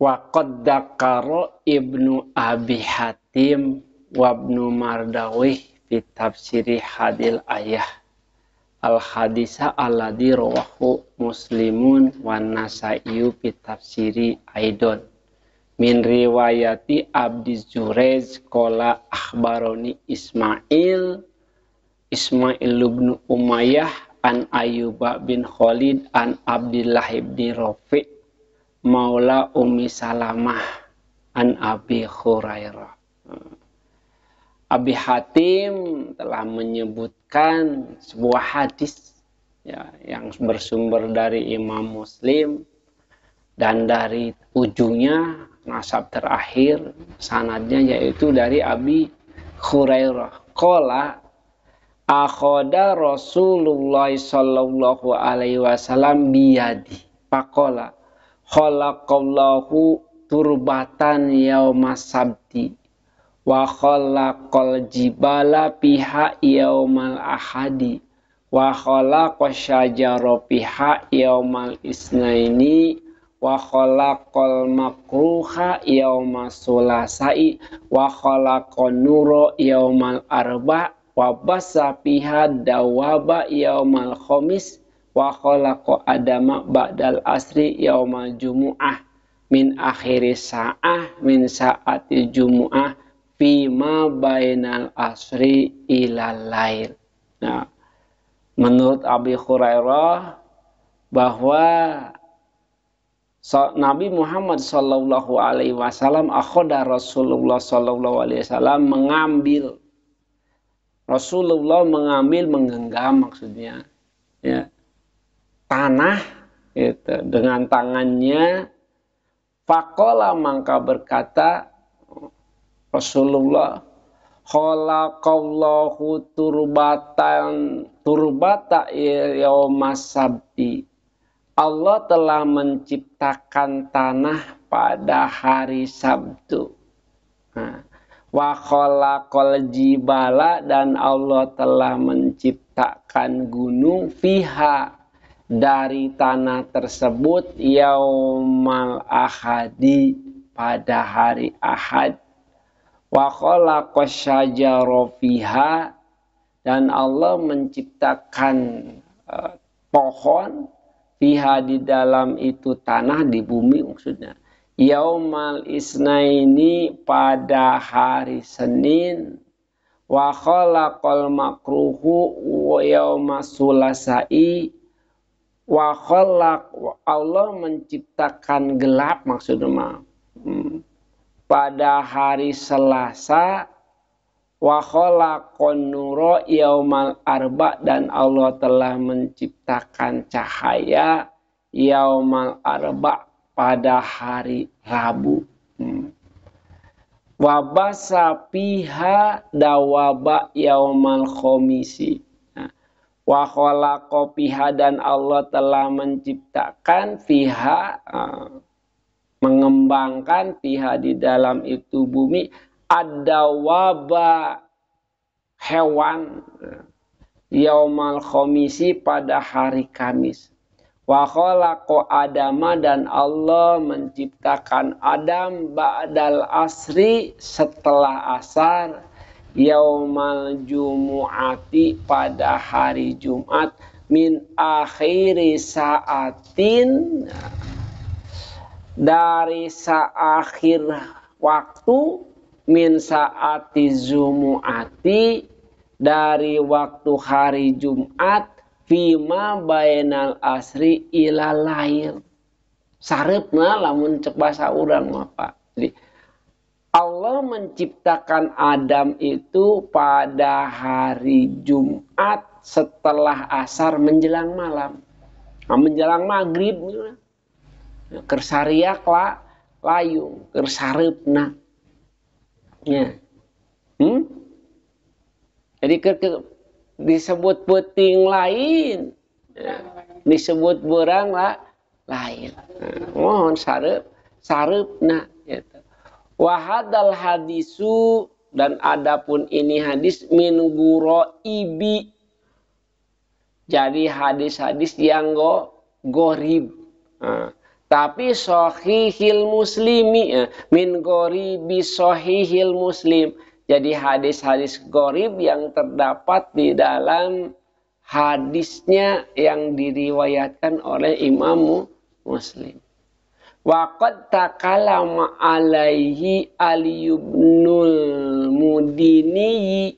Wa qad dzakara Ibnu Abi Hatim wa Ibnu Mardawih fi tafsiri hadil ayah al hadisa alladzi rawahu Muslimun wan Nasaiyu fi tafsiri aidon min riwayati Abdi Zurez qala akhbaroni Ismail bin Umayyah an Ayyuba bin Khalid an Abdillah bin Rafi' Maula Ummi Salamah an Abi Hurairah. Abi Hatim telah menyebutkan sebuah hadis ya, yang bersumber dari Imam Muslim dan dari ujungnya nasab terakhir sanadnya yaitu dari Abi Hurairah. Qala akhoda Rasulullah sallallahu alaihi wasallam biyadi. Faqala khalaqallahu turbatan yaumas sabti wa khalaqal jibala piha yaumal ahadi wa khalaqash syajara piha yaumal isnaini wa khalaqal makruha yaumas sulasai wa khalaqan nura yaumal arba wa basa piha dawaba yaumal khamis wa khalaqa adama ba'dal asri yaumal jumu'ah min akhiri sa'ah min sa'ati jumu'ah fima bainal asri ilal lail. Nah, menurut Abi Hurairah bahwa Nabi Muhammad sallallahu alaihi wasallam akhoda Rasulullah sallallahu alaihi wasallam menggenggam maksudnya ya tanah gitu, dengan tangannya. Faqala maka berkata Rasulullah khalaqallahu turbata yaumas sabti. Allah telah menciptakan tanah pada hari Sabtu. Wa khalaqal jibala dan Allah telah menciptakan gunung fiha dari tanah tersebut yaumal ahadi pada hari Ahad. Wa khalaqash syajara fiha dan Allah menciptakan pohon fiha di dalam itu tanah di bumi maksudnya. Yaumal isnaini pada hari Senin. Wa khalaqal makruhu yaumas sulasai. Wa khalaq Allah menciptakan gelap maksudnya pada hari Selasa. Wa khalaqan nura yaumal arba dan Allah telah menciptakan cahaya yaumal arba pada hari Rabu. Wa basa piha dawaba yaumal khamisi. Wa khalaqa fiha dan Allah telah menciptakan fiha mengembangkan fiha di dalam itu bumi ada wabah hewan yaumal khamisi pada hari Kamis. Wa khalaqa adama dan Allah menciptakan Adam ba'dal asri setelah asar yaumal jumu'ati pada hari Jumat min akhiri sa'atin dari saakhir waktu min saati jumu'ati dari waktu hari Jumat fima bainal asri ila lail sareupna lamun cek basa urang apa. Jadi Allah menciptakan Adam itu pada hari Jumat setelah asar menjelang malam. Nah, menjelang maghrib kersariak layung kersareupna. Ya. Jadi disebut peuting lain. Ya. Disebut beurang lain. Mohon sareupna gitu. Wahadal hadisu dan adapun ini hadis min ibi. Jadi hadis-hadis yang gorib. Tapi sahihil muslimi, min ghoribi sahihil muslim. Jadi hadis-hadis gharib yang terdapat di dalam hadisnya yang diriwayatkan oleh Imam Muslim. Waqad takallama alaihi Ali ibnul Mudini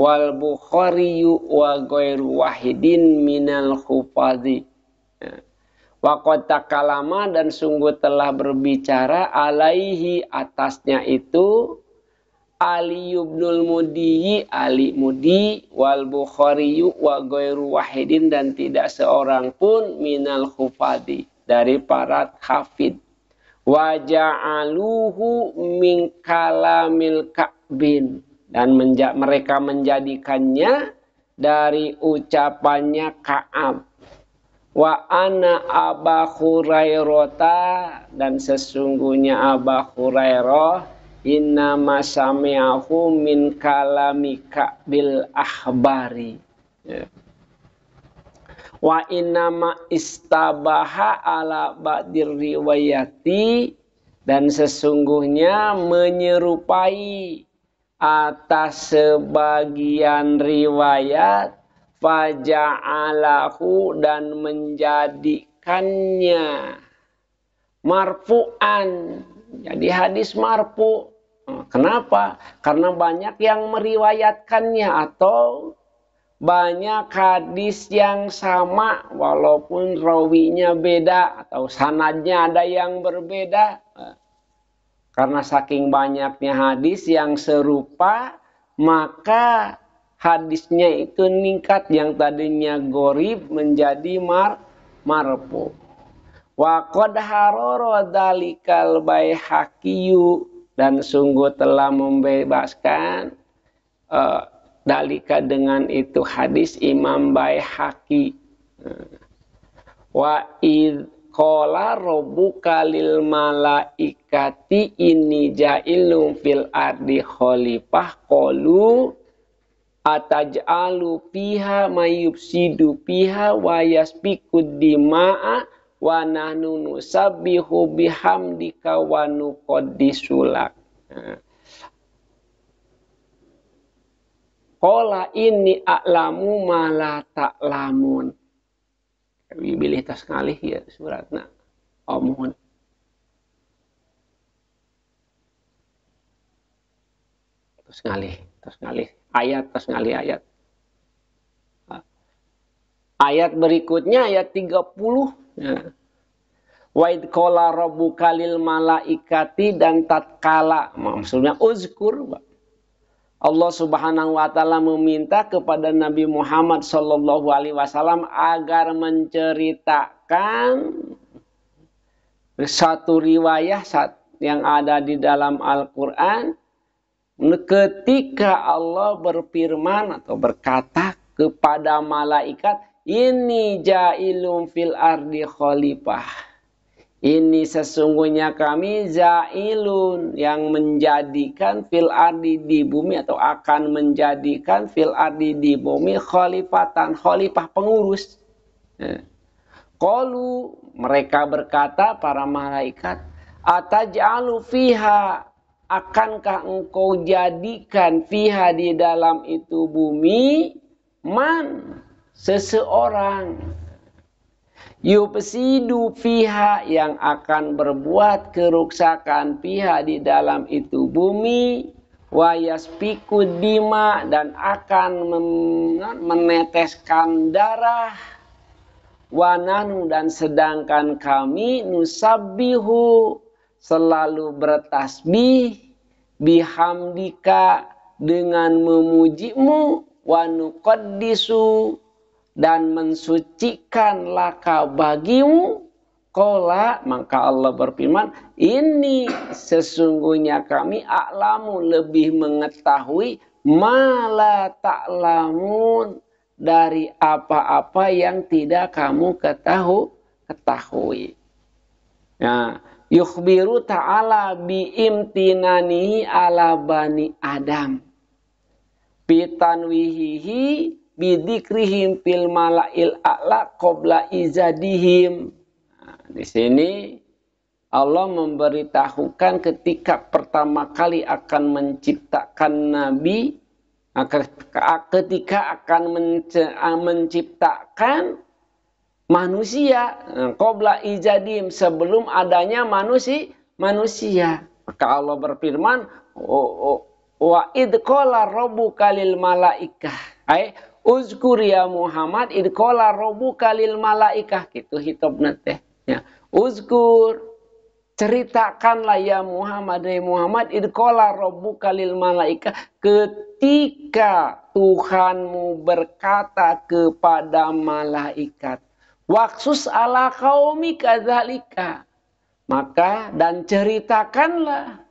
wal Bukhari wa ghairu wahidin minal hufadhi. Waqad takallama dan sungguh telah berbicara alaihi atasnya itu Ali ibnul Mudi, Ali Mudi, wal Bukhari wa ghairu wahidin dan tidak seorang pun minal hufadi dari para hafid. Wa ja'aluhu min kalamil Ka'bin dan mereka menjadikannya dari ucapannya Ka'ab. Wa ana Aba Hurairata dan sesungguhnya Aba Hurairah inna masami'ahu min kalamika bil ahbari. Wa inna ma istabaha ala ba'dir riwayati dan sesungguhnya menyerupai atas sebagian riwayat faja'alahu dan menjadikannya marfu'an. Jadi hadis marfu'. Kenapa? Karena banyak yang meriwayatkannya atau banyak hadis yang sama walaupun rawinya beda atau sanadnya ada yang berbeda. Karena saking banyaknya hadis yang serupa, maka hadisnya itu meningkat yang tadinya gharib menjadi marfu'. Wa qad harara dzalikal Baihaqi dan sungguh telah membebaskan dalika dengan itu hadis Imam Baihaqi. Wa id qala rabbuka lil malaikati inni ja'ilun fil ardi khalifah qalu ataj'alu fiha mayufsidu fiha wa yasfikud dima'a wa nahnu nusabbihu bihamdika wa nuqaddisu lak. Qala inni a'lamu ma la ta'lamun. Bilih tas ngalih ya suratna. Mohon. Terus ngalih. Ayat terus ngalih ayat. Ayat berikutnya ayat 30. Ya. Wa id qala rabbuka lil malaikati dan tatkala maksudnya uzkur. Allah Subhanahu wa taala meminta kepada Nabi Muhammad sallallahu alaihi wasallam agar menceritakan satu riwayah yang ada di dalam Al-Qur'an ketika Allah berfirman atau berkata kepada malaikat, ini ja'ilun fil ardi khalifah. Ini sesungguhnya kami ja'ilun yang menjadikan fil ardi di bumi atau akan menjadikan fil ardi di bumi khalifatan, khalifah pengurus. Qalu mereka berkata para malaikat, ataj'alu fiha akankah engkau jadikan fiha di dalam itu bumi man seseorang yufsidu fiha yang akan berbuat kerusakan fiha di dalam itu bumi wa yasfiku dima dan akan meneteskan darah wa nanu dan sedangkan kami nusabbihu selalu bertasbih bihamdika dengan memujimu wa nuqaddisu dan mensucikan laka bagimu. Qala maka Allah berfirman, ini sesungguhnya kami a'lamu lebih mengetahui ma ta'lamun dari apa-apa yang tidak kamu ketahui. Nah, yukhbiru ta'ala biimtinanihi ala bani Adam bitanwihihi bidzikrihim fil mala'il a'la qabla izadihim. Di sini Allah memberitahukan ketika pertama kali akan menciptakan Nabi, ketika akan menciptakan manusia, qabla ijadim, sebelum adanya manusia. Maka Allah berfirman, wa id qala rabbuka lil malaikah, uzkur ya Muhammad id qala rabbuka lil malaikah, gitu hitobna teh ya. Uzkur, ceritakanlah ya Muhammad, id qala rabbuka lil malaikah, ketika Tuhanmu berkata kepada malaikat, waksus ala qaumi kadzalika, maka dan ceritakanlah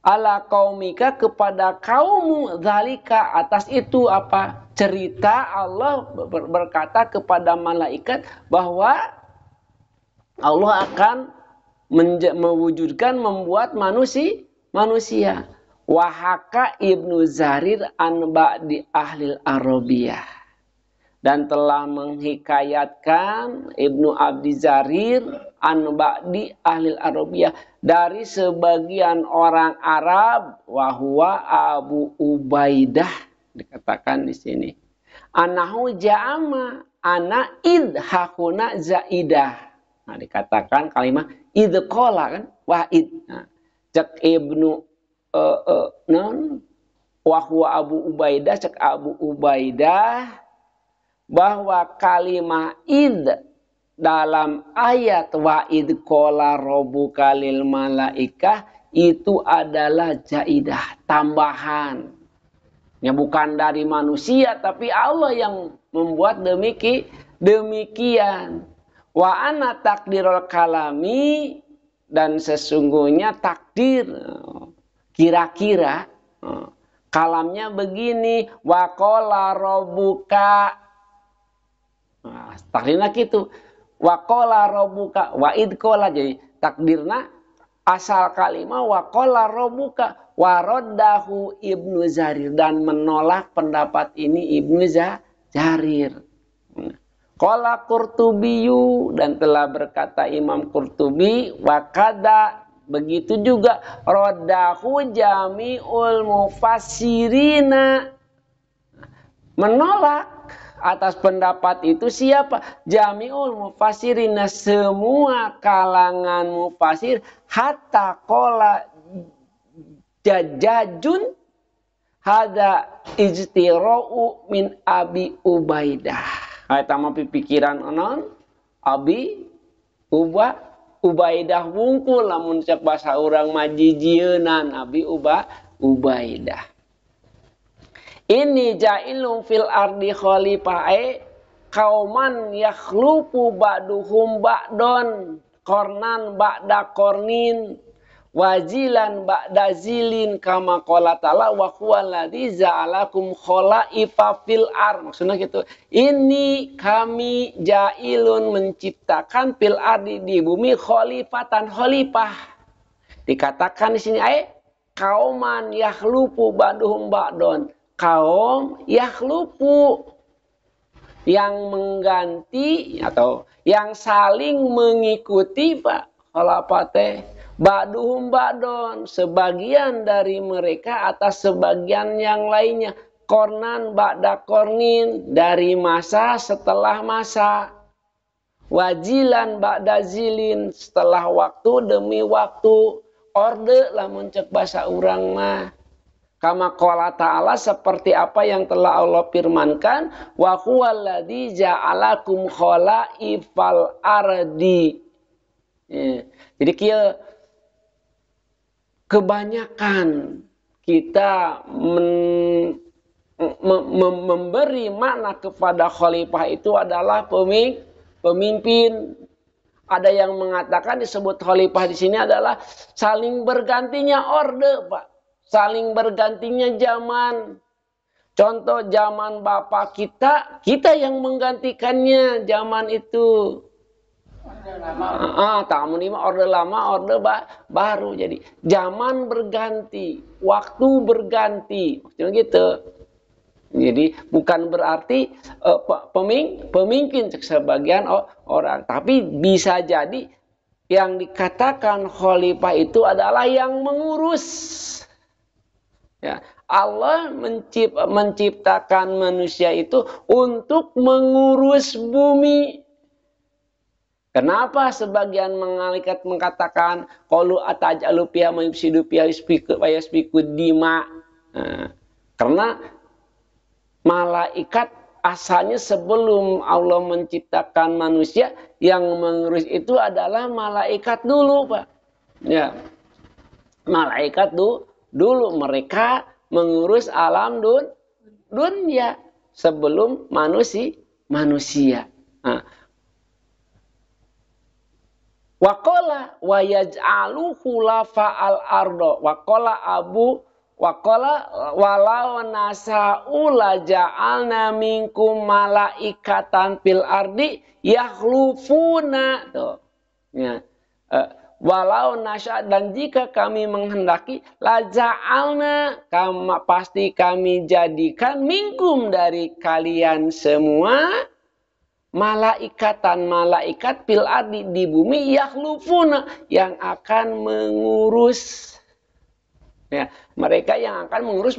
ala qaumika kepada kaummu, dzalika atas itu apa? Cerita Allah berkata kepada malaikat bahwa Allah akan mewujudkan, membuat manusia. Wahaka Ibnu Zarir an ba'di ahlil Arabiyah, dan telah menghikayatkan Ibnu Abdi Zarir an ba'di ahlil Arabiyah, dari sebagian orang Arab, wahwa Abu Ubaidah, dikatakan di sini. Anahu ja'ama ana id hakuna zaidah. Nah, dikatakan kalimat id qala kan, wahid. Nah, cek Ibnu wahwa Abu Ubaidah, cek Abu Ubaidah, bahwa kalimat id dalam ayat wa id qala rabbuka lil malaikah itu adalah zaidah, tambahan. Ya, bukan dari manusia, tapi Allah yang membuat demikian. Wa ana takdirul kalami, dan sesungguhnya takdir, kira-kira kalamnya begini, wa qala rabbuka. Nah, takdirna gitu. Wa qala rabbuka, wa id qala, jadi takdirna asal kalimat wa qala rabbuka, wa raddahu Ibnu Zarir, dan menolak pendapat ini Ibnu Zarir. Qala Qurtubiyu, dan telah berkata Imam Qurtubi, wa kada, begitu juga raddahu jami'ul mufassirina, menolak atas pendapat itu siapa? Jami'ul mufassirina, semua kalangan mufassir, hatta qala Jajjajun hada ijtira'u min Abi Ubaidah. Eta mah pikiran onon Abi Ubaidah wungkul, lamun cek bahasa urang mah jijieun Abi Ubaidah. Ini ja'ilum fil ardi khalifah, kauman yakhlufu ba'duhum ba'don, kornan ba'da kornin, wajilan ba'da zilin, kama qala ta'ala wa huwallazi ja'alakum khalaifa fil ard. Maksudnya gitu. Ini kami ja'ilun, menciptakan fil ardi, di bumi, khalifatan, khalifah. Dikatakan di sini kauman yakhlufu ba'duhum ba'don, kaum yakhlufu, yang mengganti atau yang saling mengikuti, Pak, khalafate ba'duhum ba'don, sebagian dari mereka atas sebagian yang lainnya, kornan ba'da kornin, dari masa setelah masa, wajilan ba'da zilin, setelah waktu demi waktu, orde lamun cek bahasa urang mah. Kama qala ta'ala, seperti apa yang telah Allah firmankan, wa huwallazi ja'alakum khalaifal ardi. Jadi kieu kebanyakan kita memberi makna kepada khalifah itu adalah pemimpin. Ada yang mengatakan disebut khalifah di sini adalah saling bergantinya orde, Pak. Saling bergantinya zaman. Contoh zaman bapak kita yang menggantikannya zaman itu. Tamu ini orde lama, orde baru. Jadi zaman berganti, waktu berganti, maksudnya gitu. Jadi bukan berarti pemimpin sebagian orang, tapi bisa jadi yang dikatakan khalifah itu adalah yang mengurus. Ya, Allah menciptakan manusia itu untuk mengurus bumi. Kenapa sebagian malaikat mengatakan qalu atajalu fiha mayufsidu fiha yasfiku dima? Nah, karena malaikat asalnya sebelum Allah menciptakan manusia, yang mengurus itu adalah malaikat dulu, Pak. Ya. Malaikat dulu mereka mengurus alam dunia sebelum manusia. Nah. Waqala wa yaj'alu khulafa'al ardo. Waqala walau nasa'u la ja'alna minkum malaikatan fil ardi yakhlufuna. Tuh. Ya. Walau nasya, dan jika kami menghendaki la ja'alna, pasti kami jadikan minkum dari kalian semua malaikat fil ardi di bumi yakhlufuna yang akan mengurus. Ya, mereka yang akan mengurus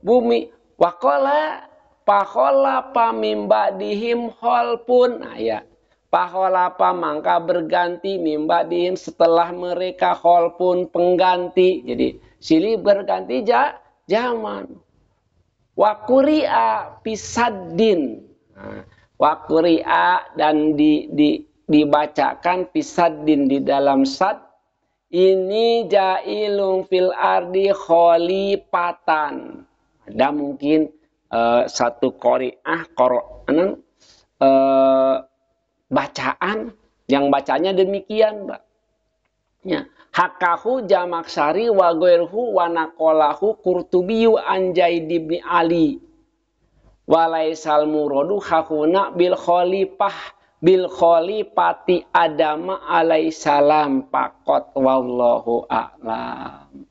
bumi. Waqala pakholapa mimbadihim khalpun. Nah ya, pakholapa mangka berganti mimbadihim setelah mereka khalpun pengganti. Jadi silih berganti zaman. Wakuria pisaddin. Nah, wakuria dan dibacakan pisaddin di dalam sad. Ini ja'ilun fil ardi khalifatan. Ada mungkin satu bacaan yang bacanya demikian, Mbak. Ya. Hakahu jamaksari wa ghairhu wa naqalahu Qurtubiyu an Zaid bin Ali. Walaisal muradu hakuna bil khalifati Adam alaihissalam pakot wallahu a'lam.